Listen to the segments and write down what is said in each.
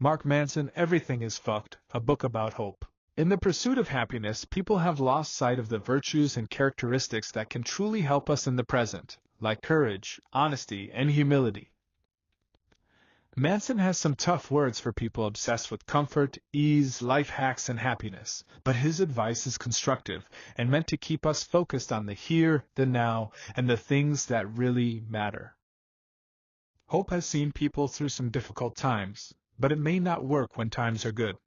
Mark Manson, Everything is Fucked, a book about hope. In the pursuit of happiness, people have lost sight of the virtues and characteristics that can truly help us in the present, like courage, honesty, and humility. Manson has some tough words for people obsessed with comfort, ease, life hacks, and happiness, but his advice is constructive and meant to keep us focused on the here, the now, and the things that really matter. Hope has seen people through some difficult times, but it may not work when times are good.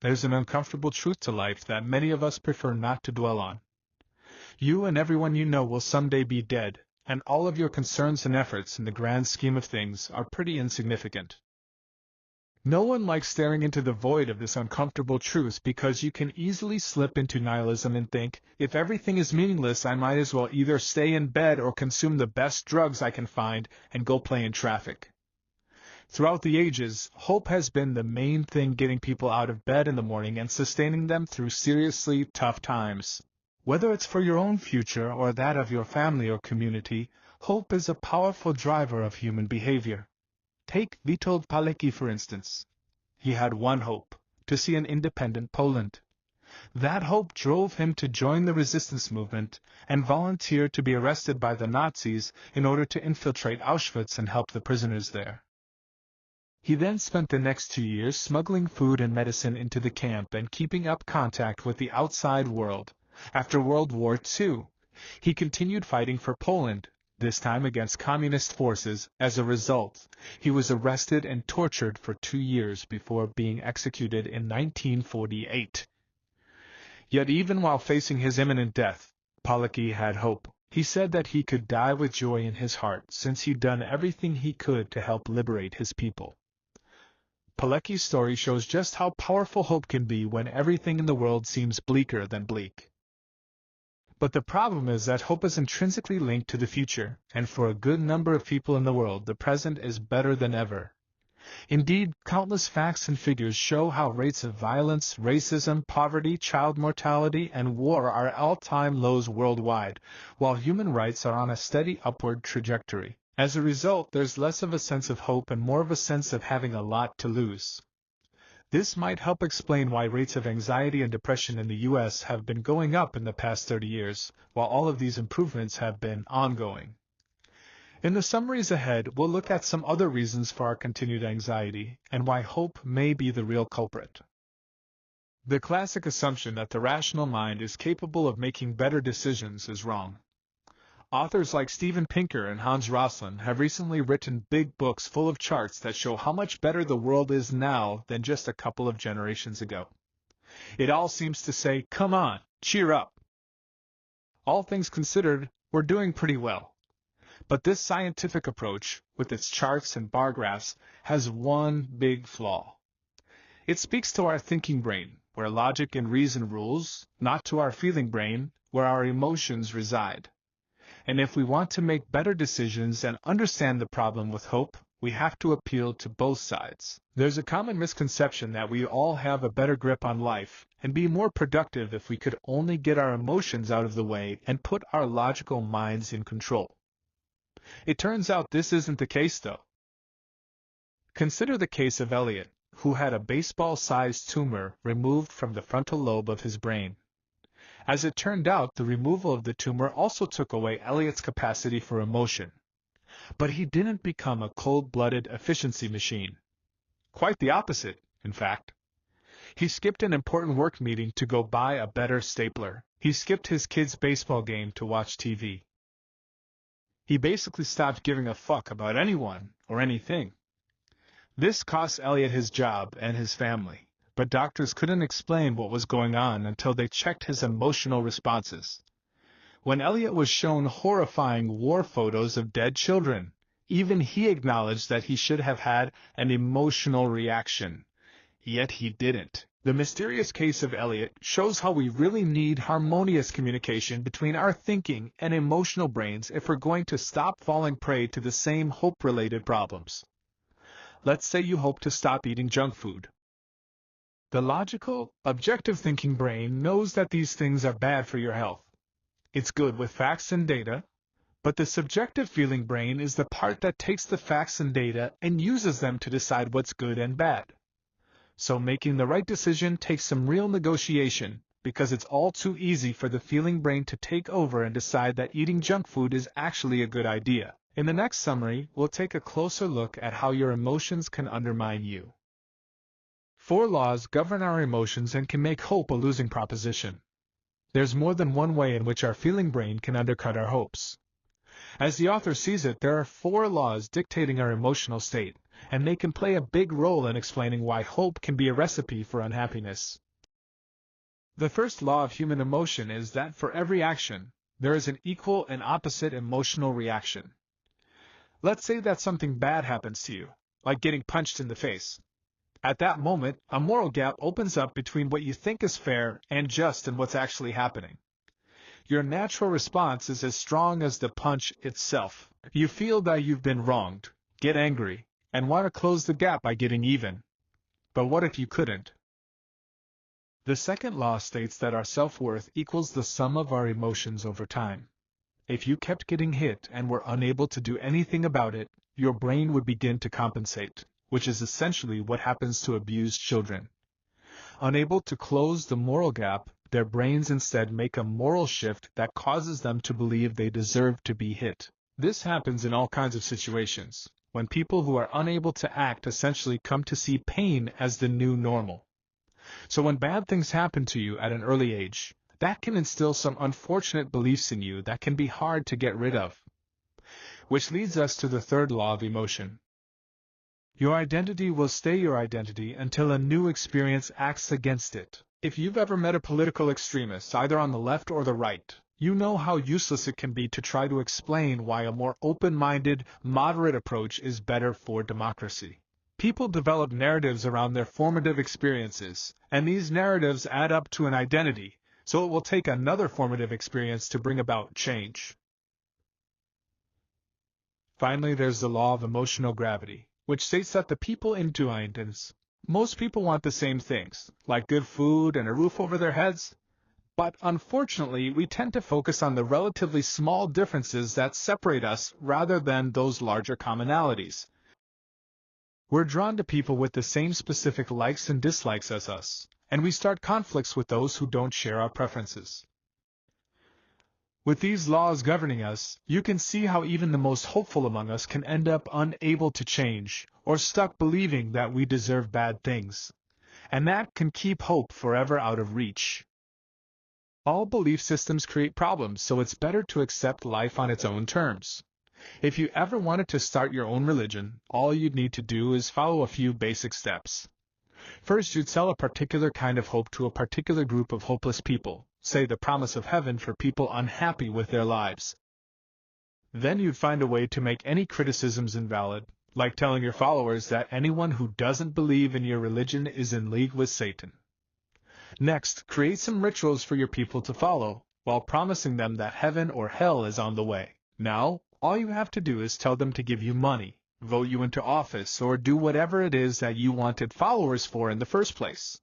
There's an uncomfortable truth to life that many of us prefer not to dwell on. You and everyone you know will someday be dead, and all of your concerns and efforts in the grand scheme of things are pretty insignificant. No one likes staring into the void of this uncomfortable truth because you can easily slip into nihilism and think, if everything is meaningless, I might as well either stay in bed or consume the best drugs I can find and go play in traffic. Throughout the ages, hope has been the main thing getting people out of bed in the morning and sustaining them through seriously tough times. Whether it's for your own future or that of your family or community, hope is a powerful driver of human behavior. Take Witold Pilecki, for instance. He had one hope, to see an independent Poland. That hope drove him to join the resistance movement and volunteer to be arrested by the Nazis in order to infiltrate Auschwitz and help the prisoners there. He then spent the next 2 years smuggling food and medicine into the camp and keeping up contact with the outside world. After World War II, he continued fighting for Poland, this time against communist forces. As a result, he was arrested and tortured for 2 years before being executed in 1948. Yet even while facing his imminent death, Pilecki had hope. He said that he could die with joy in his heart since he'd done everything he could to help liberate his people. Pilecki's story shows just how powerful hope can be when everything in the world seems bleaker than bleak. But the problem is that hope is intrinsically linked to the future, and for a good number of people in the world, the present is better than ever. Indeed, countless facts and figures show how rates of violence, racism, poverty, child mortality, and war are at all-time lows worldwide, while human rights are on a steady upward trajectory. As a result, there's less of a sense of hope and more of a sense of having a lot to lose. This might help explain why rates of anxiety and depression in the U.S. have been going up in the past 30 years, while all of these improvements have been ongoing. In the summaries ahead, we'll look at some other reasons for our continued anxiety and why hope may be the real culprit. The classic assumption that the rational mind is capable of making better decisions is wrong. Authors like Steven Pinker and Hans Rosling have recently written big books full of charts that show how much better the world is now than just a couple of generations ago. It all seems to say, come on, cheer up. All things considered, we're doing pretty well. But this scientific approach, with its charts and bar graphs, has one big flaw. It speaks to our thinking brain, where logic and reason rules, not to our feeling brain, where our emotions reside. And if we want to make better decisions and understand the problem with hope, we have to appeal to both sides. There's a common misconception that we all have a better grip on life and be more productive if we could only get our emotions out of the way and put our logical minds in control. It turns out this isn't the case, though. Consider the case of Elliot, who had a baseball-sized tumor removed from the frontal lobe of his brain. As it turned out, the removal of the tumor also took away Elliot's capacity for emotion. But he didn't become a cold-blooded efficiency machine. Quite the opposite, in fact. He skipped an important work meeting to go buy a better stapler. He skipped his kid's baseball game to watch TV. He basically stopped giving a fuck about anyone or anything. This cost Elliot his job and his family, but doctors couldn't explain what was going on until they checked his emotional responses. When Elliot was shown horrifying war photos of dead children, even he acknowledged that he should have had an emotional reaction. Yet he didn't. The mysterious case of Elliot shows how we really need harmonious communication between our thinking and emotional brains if we're going to stop falling prey to the same hope-related problems. Let's say you hope to stop eating junk food. The logical, objective thinking brain knows that these things are bad for your health. It's good with facts and data, but the subjective feeling brain is the part that takes the facts and data and uses them to decide what's good and bad. So making the right decision takes some real negotiation, because it's all too easy for the feeling brain to take over and decide that eating junk food is actually a good idea. In the next summary, we'll take a closer look at how your emotions can undermine you. 4 laws govern our emotions and can make hope a losing proposition. There's more than one way in which our feeling brain can undercut our hopes. As the author sees it, there are 4 laws dictating our emotional state, and they can play a big role in explaining why hope can be a recipe for unhappiness. The first law of human emotion is that for every action, there is an equal and opposite emotional reaction. Let's say that something bad happens to you, like getting punched in the face. At that moment, a moral gap opens up between what you think is fair and just and what's actually happening. Your natural response is as strong as the punch itself. You feel that you've been wronged, get angry, and want to close the gap by getting even. But what if you couldn't? The second law states that our self-worth equals the sum of our emotions over time. If you kept getting hit and were unable to do anything about it, your brain would begin to compensate, which is essentially what happens to abused children. Unable to close the moral gap, their brains instead make a moral shift that causes them to believe they deserve to be hit. This happens in all kinds of situations, when people who are unable to act essentially come to see pain as the new normal. So when bad things happen to you at an early age, that can instill some unfortunate beliefs in you that can be hard to get rid of. Which leads us to the third law of emotion. Your identity will stay your identity until a new experience acts against it. If you've ever met a political extremist, either on the left or the right, you know how useless it can be to try to explain why a more open-minded, moderate approach is better for democracy. People develop narratives around their formative experiences, and these narratives add up to an identity, so it will take another formative experience to bring about change. Finally, there's the law of emotional gravity, which states that the people in two items. Most people want the same things, like good food and a roof over their heads. But unfortunately, we tend to focus on the relatively small differences that separate us rather than those larger commonalities. We're drawn to people with the same specific likes and dislikes as us, and we start conflicts with those who don't share our preferences. With these laws governing us, you can see how even the most hopeful among us can end up unable to change, or stuck believing that we deserve bad things. And that can keep hope forever out of reach. All belief systems create problems, so it's better to accept life on its own terms. If you ever wanted to start your own religion, all you'd need to do is follow a few basic steps. First, you'd sell a particular kind of hope to a particular group of hopeless people, say the promise of heaven for people unhappy with their lives. Then you'd find a way to make any criticisms invalid, like telling your followers that anyone who doesn't believe in your religion is in league with Satan. Next, create some rituals for your people to follow, while promising them that heaven or hell is on the way. Now, all you have to do is tell them to give you money, vote you into office, or do whatever it is that you wanted followers for in the first place.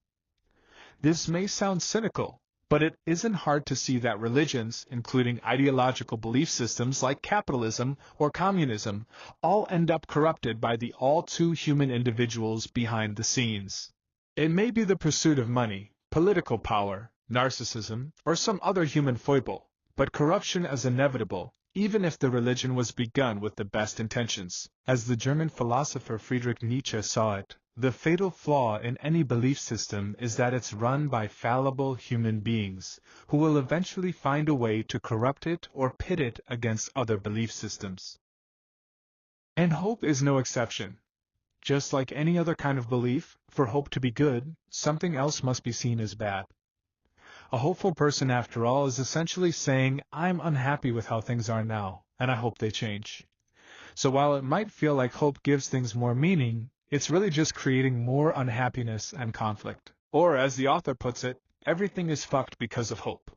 This may sound cynical, but it isn't hard to see that religions, including ideological belief systems like capitalism or communism, all end up corrupted by the all-too-human individuals behind the scenes. It may be the pursuit of money, political power, narcissism, or some other human foible, but corruption is inevitable, even if the religion was begun with the best intentions. As the German philosopher Friedrich Nietzsche saw it, the fatal flaw in any belief system is that it's run by fallible human beings, who will eventually find a way to corrupt it or pit it against other belief systems. And hope is no exception. Just like any other kind of belief, for hope to be good, something else must be seen as bad. A hopeful person, after all, is essentially saying, I'm unhappy with how things are now, and I hope they change. So while it might feel like hope gives things more meaning, it's really just creating more unhappiness and conflict. Or, as the author puts it, everything is fucked because of hope.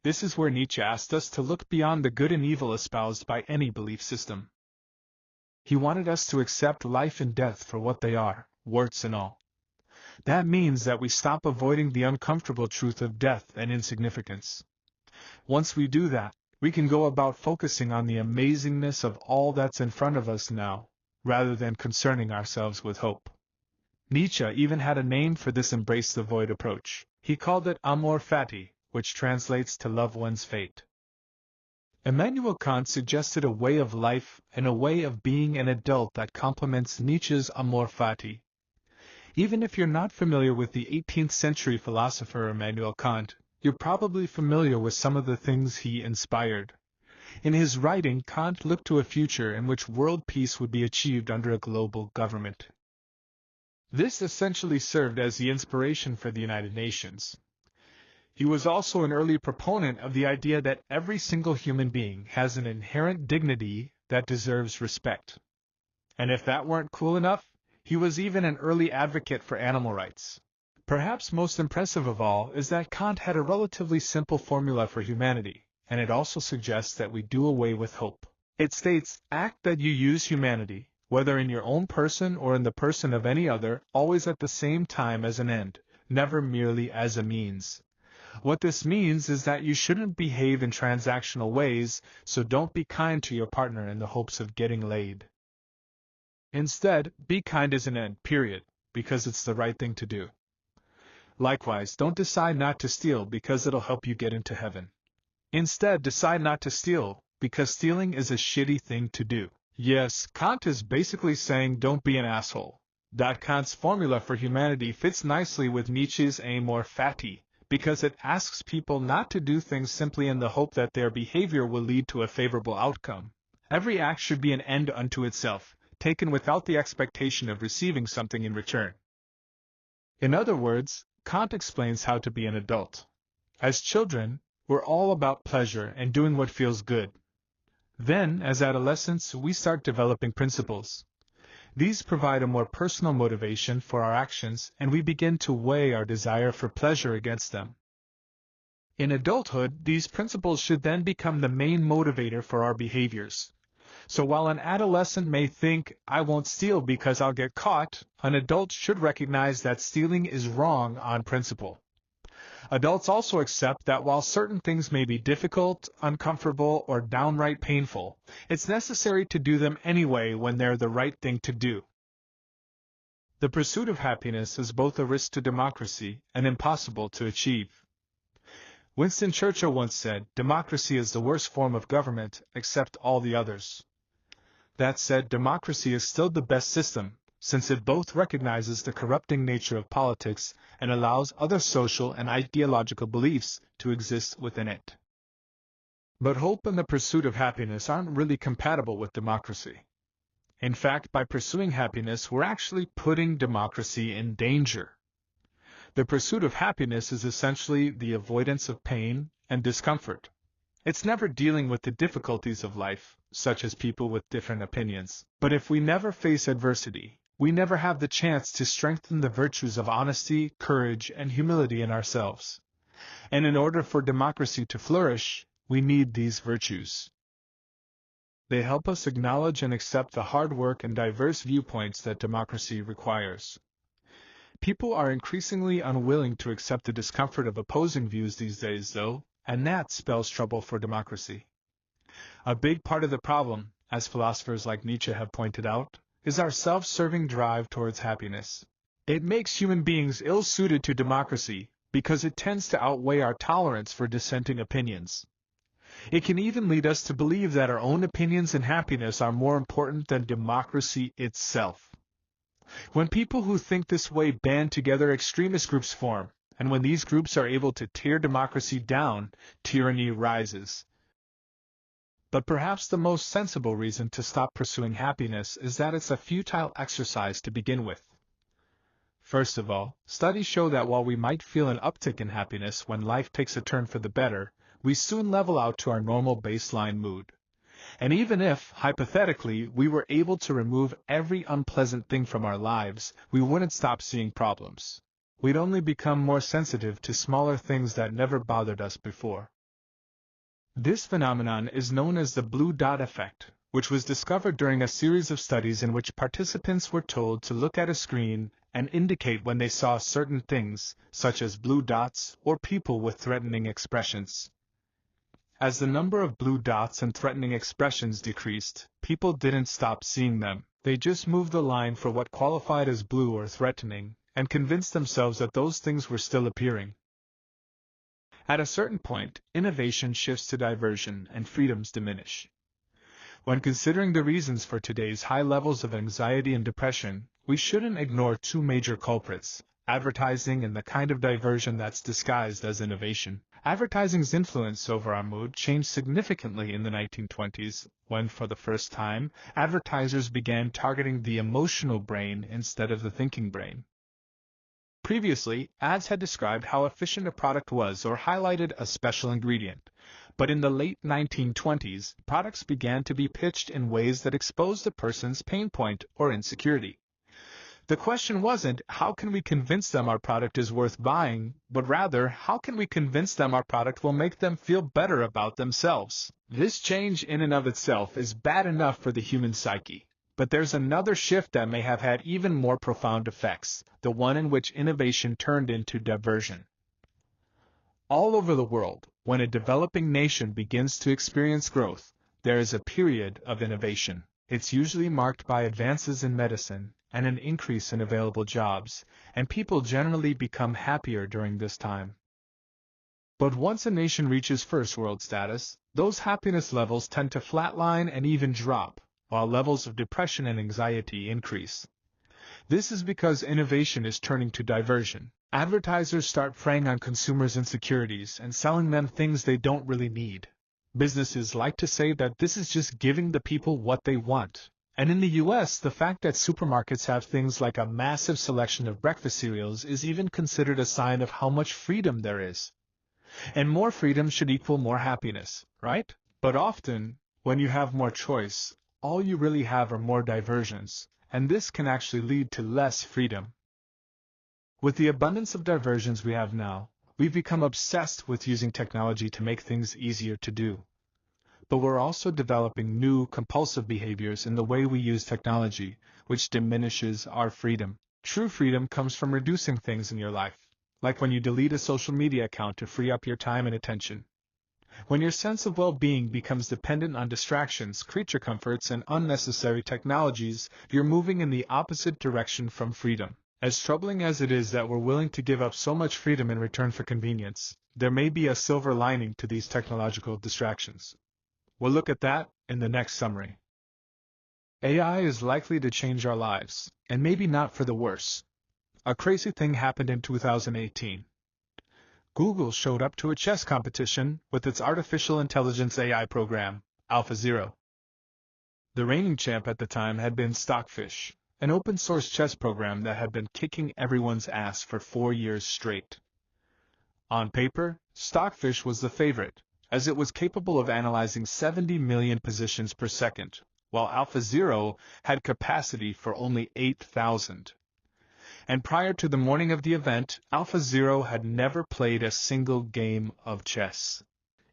This is where Nietzsche asked us to look beyond the good and evil espoused by any belief system. He wanted us to accept life and death for what they are, warts and all. That means that we stop avoiding the uncomfortable truth of death and insignificance. Once we do that, we can go about focusing on the amazingness of all that's in front of us now, rather than concerning ourselves with hope. Nietzsche even had a name for this embrace the void approach. He called it amor fati, which translates to love one's fate. Immanuel Kant suggested a way of life and a way of being an adult that complements Nietzsche's amor fati. Even if you're not familiar with the 18th century philosopher Immanuel Kant, you're probably familiar with some of the things he inspired. In his writing, Kant looked to a future in which world peace would be achieved under a global government. This essentially served as the inspiration for the United Nations. He was also an early proponent of the idea that every single human being has an inherent dignity that deserves respect. And if that weren't cool enough, he was even an early advocate for animal rights. Perhaps most impressive of all is that Kant had a relatively simple formula for humanity, and it also suggests that we do away with hope. It states, act that you use humanity, whether in your own person or in the person of any other, always at the same time as an end, never merely as a means. What this means is that you shouldn't behave in transactional ways, so don't be kind to your partner in the hopes of getting laid. Instead, be kind as an end, period, because it's the right thing to do. Likewise, don't decide not to steal because it'll help you get into heaven. Instead, decide not to steal, because stealing is a shitty thing to do. Yes, Kant is basically saying don't be an asshole. Kant's formula for humanity fits nicely with Nietzsche's amor fati, because it asks people not to do things simply in the hope that their behavior will lead to a favorable outcome. Every act should be an end unto itself, taken without the expectation of receiving something in return. In other words, Kant explains how to be an adult. As children, we're all about pleasure and doing what feels good. Then, as adolescents, we start developing principles. These provide a more personal motivation for our actions, and we begin to weigh our desire for pleasure against them. In adulthood, these principles should then become the main motivator for our behaviors. So while an adolescent may think, I won't steal because I'll get caught, an adult should recognize that stealing is wrong on principle. Adults also accept that while certain things may be difficult, uncomfortable, or downright painful, it's necessary to do them anyway when they're the right thing to do. The pursuit of happiness is both a risk to democracy and impossible to achieve. Winston Churchill once said, democracy is the worst form of government, except all the others. That said, democracy is still the best system, since it both recognizes the corrupting nature of politics and allows other social and ideological beliefs to exist within it. But hope and the pursuit of happiness aren't really compatible with democracy. In fact, by pursuing happiness, we're actually putting democracy in danger. The pursuit of happiness is essentially the avoidance of pain and discomfort. It's never dealing with the difficulties of life, such as people with different opinions. But if we never face adversity, we never have the chance to strengthen the virtues of honesty, courage, and humility in ourselves. And in order for democracy to flourish, we need these virtues. They help us acknowledge and accept the hard work and diverse viewpoints that democracy requires. People are increasingly unwilling to accept the discomfort of opposing views these days, though, and that spells trouble for democracy. A big part of the problem, as philosophers like Nietzsche have pointed out, is our self-serving drive towards happiness. It makes human beings ill-suited to democracy because it tends to outweigh our tolerance for dissenting opinions. It can even lead us to believe that our own opinions and happiness are more important than democracy itself. When people who think this way band together, extremist groups form, and when these groups are able to tear democracy down, tyranny rises. But perhaps the most sensible reason to stop pursuing happiness is that it's a futile exercise to begin with. First of all, studies show that while we might feel an uptick in happiness when life takes a turn for the better, we soon level out to our normal baseline mood. And even if, hypothetically, we were able to remove every unpleasant thing from our lives, we wouldn't stop seeing problems. We'd only become more sensitive to smaller things that never bothered us before. This phenomenon is known as the blue dot effect, which was discovered during a series of studies in which participants were told to look at a screen and indicate when they saw certain things, such as blue dots or people with threatening expressions. As the number of blue dots and threatening expressions decreased, people didn't stop seeing them. They just moved the line for what qualified as blue or threatening, and convinced themselves that those things were still appearing. At a certain point, innovation shifts to diversion and freedoms diminish. When considering the reasons for today's high levels of anxiety and depression, we shouldn't ignore two major culprits: advertising and the kind of diversion that's disguised as innovation. Advertising's influence over our mood changed significantly in the 1920s, when, for the first time, advertisers began targeting the emotional brain instead of the thinking brain. Previously, ads had described how efficient a product was or highlighted a special ingredient. But in the late 1920s, products began to be pitched in ways that exposed a person's pain point or insecurity. The question wasn't, how can we convince them our product is worth buying, but rather, how can we convince them our product will make them feel better about themselves? This change in and of itself is bad enough for the human psyche. But there's another shift that may have had even more profound effects, the one in which innovation turned into diversion. All over the world, when a developing nation begins to experience growth, there is a period of innovation. It's usually marked by advances in medicine and an increase in available jobs, and people generally become happier during this time. But once a nation reaches first world status, those happiness levels tend to flatline and even drop, while levels of depression and anxiety increase. This is because innovation is turning to diversion. Advertisers start preying on consumers' insecurities and selling them things they don't really need. Businesses like to say that this is just giving the people what they want. And in the US, the fact that supermarkets have things like a massive selection of breakfast cereals is even considered a sign of how much freedom there is. And more freedom should equal more happiness, right? But often, when you have more choice, all you really have are more diversions, and this can actually lead to less freedom. With the abundance of diversions we have now, we've become obsessed with using technology to make things easier to do. But we're also developing new, compulsive behaviors in the way we use technology, which diminishes our freedom. True freedom comes from reducing things in your life, like when you delete a social media account to free up your time and attention. When your sense of well-being becomes dependent on distractions, creature comforts, and unnecessary technologies, you're moving in the opposite direction from freedom. As troubling as it is that we're willing to give up so much freedom in return for convenience, there may be a silver lining to these technological distractions. We'll look at that in the next summary. AI is likely to change our lives, and maybe not for the worse. A crazy thing happened in 2018. Google showed up to a chess competition with its artificial intelligence AI program, AlphaZero. The reigning champ at the time had been Stockfish, an open-source chess program that had been kicking everyone's ass for 4 years straight. On paper, Stockfish was the favorite, as it was capable of analyzing 70 million positions per second, while AlphaZero had capacity for only 8,000. And prior to the morning of the event, AlphaZero had never played a single game of chess.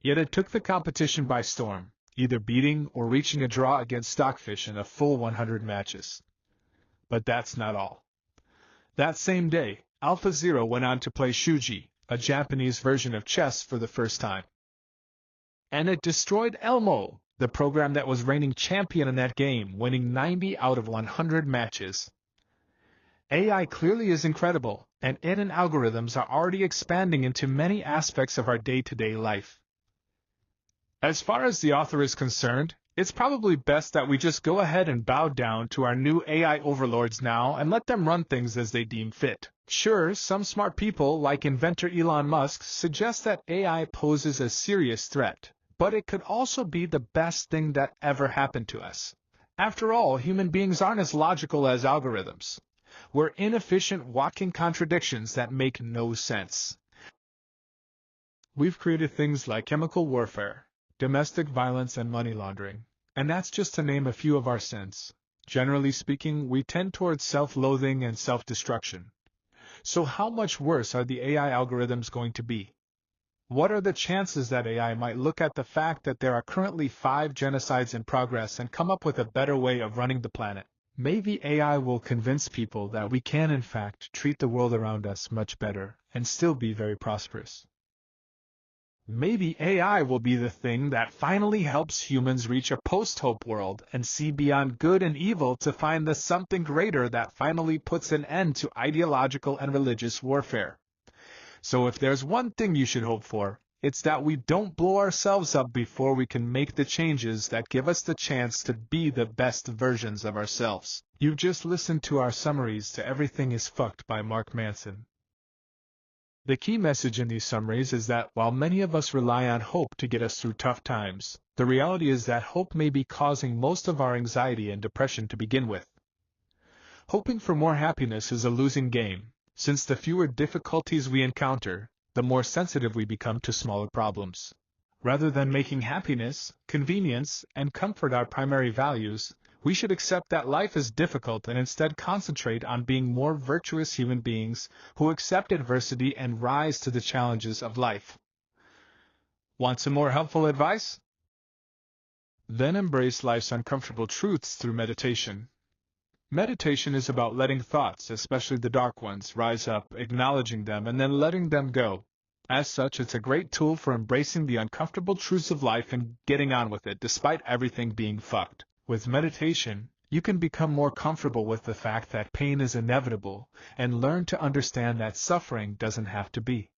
Yet it took the competition by storm, either beating or reaching a draw against Stockfish in a full 100 matches. But that's not all. That same day, AlphaZero went on to play Shuji, a Japanese version of chess, for the first time. And it destroyed Elmo, the program that was reigning champion in that game, winning 90 out of 100 matches. AI clearly is incredible, and it and algorithms are already expanding into many aspects of our day-to-day life. As far as the author is concerned, it's probably best that we just go ahead and bow down to our new AI overlords now and let them run things as they deem fit. Sure, some smart people, like inventor Elon Musk, suggest that AI poses a serious threat, but it could also be the best thing that ever happened to us. After all, human beings aren't as logical as algorithms. We're inefficient walking contradictions that make no sense. We've created things like chemical warfare, domestic violence, and money laundering, and that's just to name a few of our sins. Generally speaking, we tend towards self-loathing and self-destruction. So how much worse are the AI algorithms going to be? What are the chances that AI might look at the fact that there are currently 5 genocides in progress and come up with a better way of running the planet? Maybe AI will convince people that we can in fact treat the world around us much better and still be very prosperous. Maybe AI will be the thing that finally helps humans reach a post-hope world and see beyond good and evil to find the something greater that finally puts an end to ideological and religious warfare. So if there's one thing you should hope for, it's that we don't blow ourselves up before we can make the changes that give us the chance to be the best versions of ourselves. You've just listened to our summaries to Everything is Fucked by Mark Manson. The key message in these summaries is that while many of us rely on hope to get us through tough times, the reality is that hope may be causing most of our anxiety and depression to begin with. Hoping for more happiness is a losing game, since the fewer difficulties we encounter, the more sensitive we become to smaller problems. Rather than making happiness, convenience, and comfort our primary values, we should accept that life is difficult and instead concentrate on being more virtuous human beings who accept adversity and rise to the challenges of life. Want some more helpful advice? Then embrace life's uncomfortable truths through meditation. Meditation is about letting thoughts, especially the dark ones, rise up, acknowledging them, and then letting them go. As such, it's a great tool for embracing the uncomfortable truths of life and getting on with it despite everything being fucked. With meditation, you can become more comfortable with the fact that pain is inevitable and learn to understand that suffering doesn't have to be.